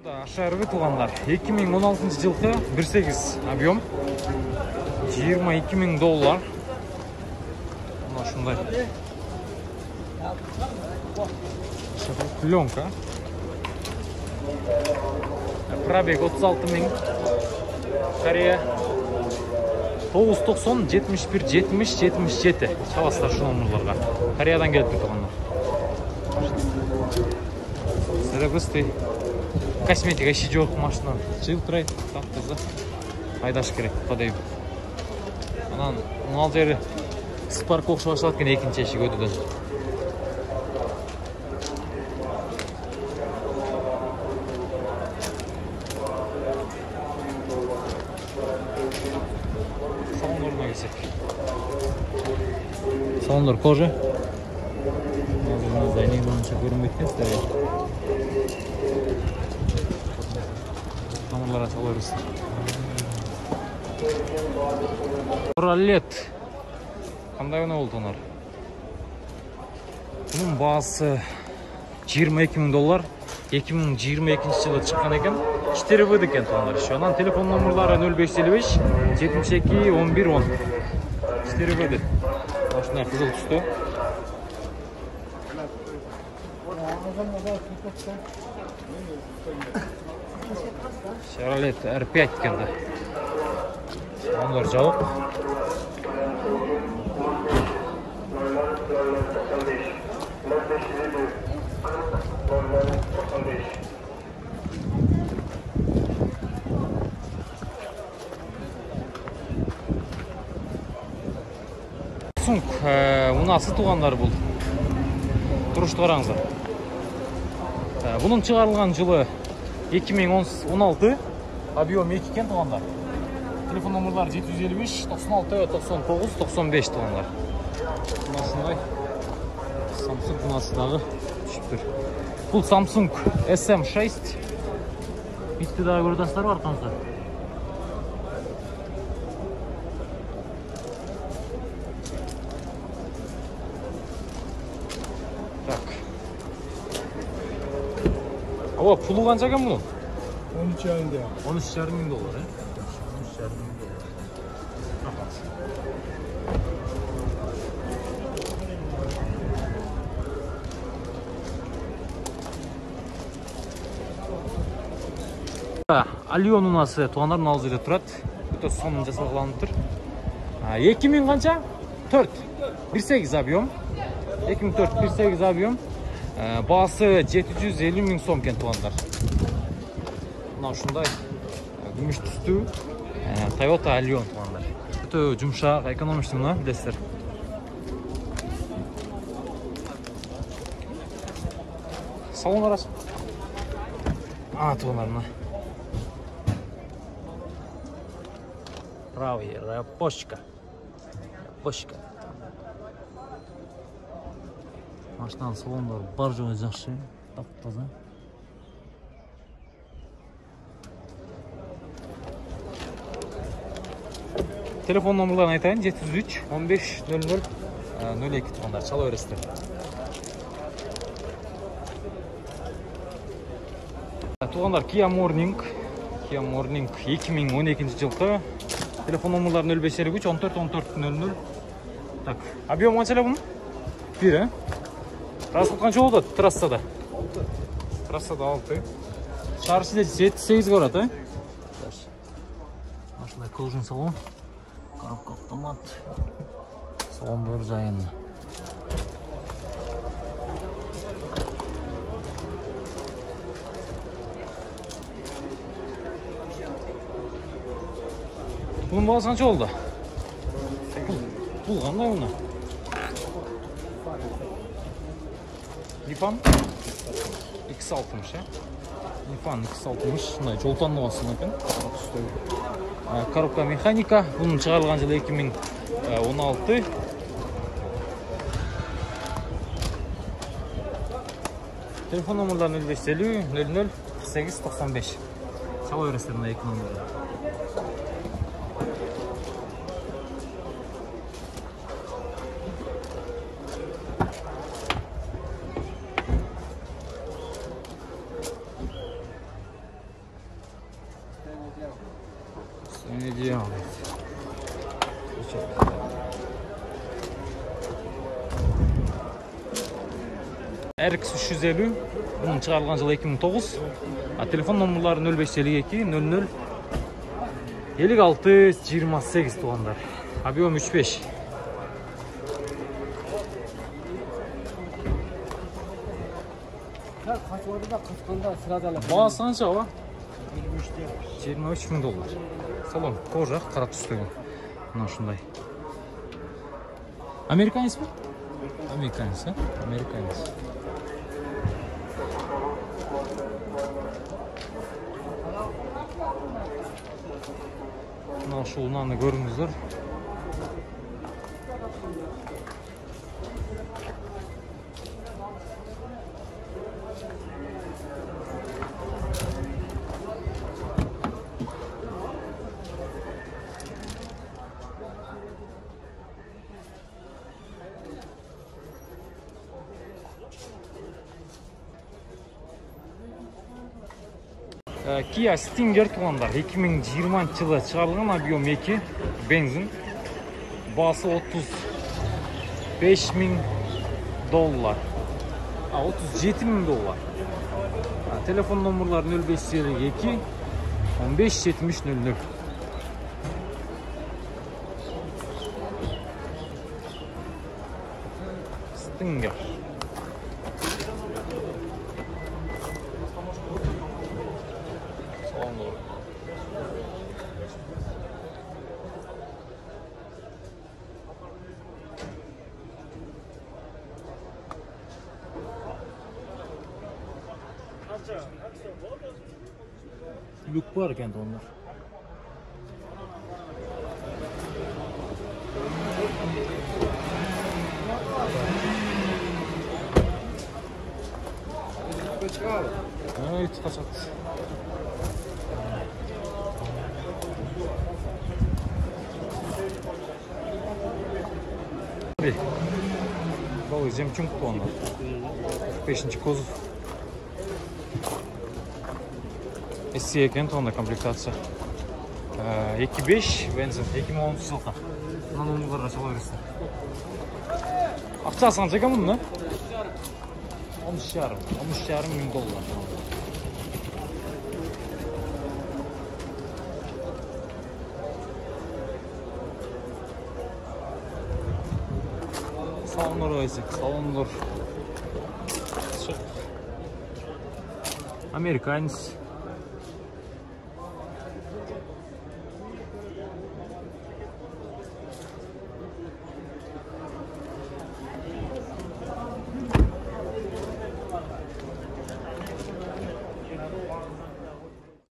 Ашарбы тугандар 2016 жылкы 1.8 объем $22.000. Мына ушундай пленка. Пробег 36.000. Корея 990 71 70 77 чаластар ушул номерлорго. Кореядан келип тургандар. Серебристый косметика иши жок машина. Жылтырайт, таптаза. Айдаш керек, кадайып. Анан мал жери спарк окшоп башталат экен экинчи эшик өтүдөн. Салондоруна келсек. Салондор кожа. Зайнек боюнча көрүнбөйт экен силерге. Тамырлар ачыла берсин. Ролет. Кандай гана болду анар? Бунун баасы $22.000. 2022 жылы чыккан экен. 4 экен тугандар. Анан телефон номерлары 0555 72 11 10. 4 Ошондой кызыл түстө. Chevrolet R5 келди. Onlar жабык. Samsung унасы тугандар бул. Турушты караңыздар. Bunun çıkarılgan жылы 2016, объем 2 кен тугандар. Телефон номерлары 755 96 99 95 тугандар. Мынасындай Samsung мынасы дагы түшүп тур. Бул Samsung SM6. Битти дагы көрүп аркаңызда. Так. Ава пулу канча экен бунун? 13.500. $13.500, Allion унасы тугандар мына жерде турат. Өтө сонун жасалганып тур. 2000 канча? 4. 1.8 объем. 2004 1.8 объем. Баасы 750.000 сом кен тугандар. Мына ушундай күмүш түстүү Toyota Allion тугандар. Өтө жумшак, экономичный мына, билесиздер. Салон арасы. Тугандар мына. Правый, рапошка. Машинанын салондору бар жогу жакшы, таптаза. Телефон номерларын айтайын: 703 15 00 02 тугандар, чала бересиздер. Тугандар, Kia Morning 2012 жылкы. Телефон номерлары 0553 14 14 00. Так, объем канча эле бунун? 1, Расход канча болот трассада? Трассада 6. Шаар ичинде 7-8 барат, Машина кожун салон. Коробка автомат. Салон бар жайын. Bunun baası kança oldu? Bul qanday bunu? Nifan X60 ya. Nifan X60. Bunday жолтанды басын екен. Коробка механика. Bunun çıkarılgan жылы 2016. Telefon номерлары 0550 00 48 95. Çaba öğresler buna yakın numaralar. Ne diyeyim abi? RX 350 bunun çıkarılgan yılı 2009. Telefon numaraları 0552 00 56 28 tuğanlar. Объем 3.5. Kaçmadı da kıskanda sırada. Bağısı qancha aba? 23 bin dolar. Salon, ko'rja, qara tusdagi. Mana shunday. Amerikanец mi? Amerikanец, ha? Amerikanец. Mana shu unani ko'ringizlar. Kia Stinger tuğanlar 2020 yılı çıkarılgan объем 2 benzin. Bası 35 bin dolar. 37 bin dolar. Telefon numaraları 0552 15 70 00. Stinger. Lük var kendi onlar. Evet, kaçak. Balı zemçünk onlar. 5. kozul. SC ekan tonda komplektatsiya. 2.5 benzin 2010 yılda. Bundan numaralarına çalabilirsin. Akçası qancha ekan bundan? 13,5 bin dolar. Salonlar oysa, salonlar. Amerikanец.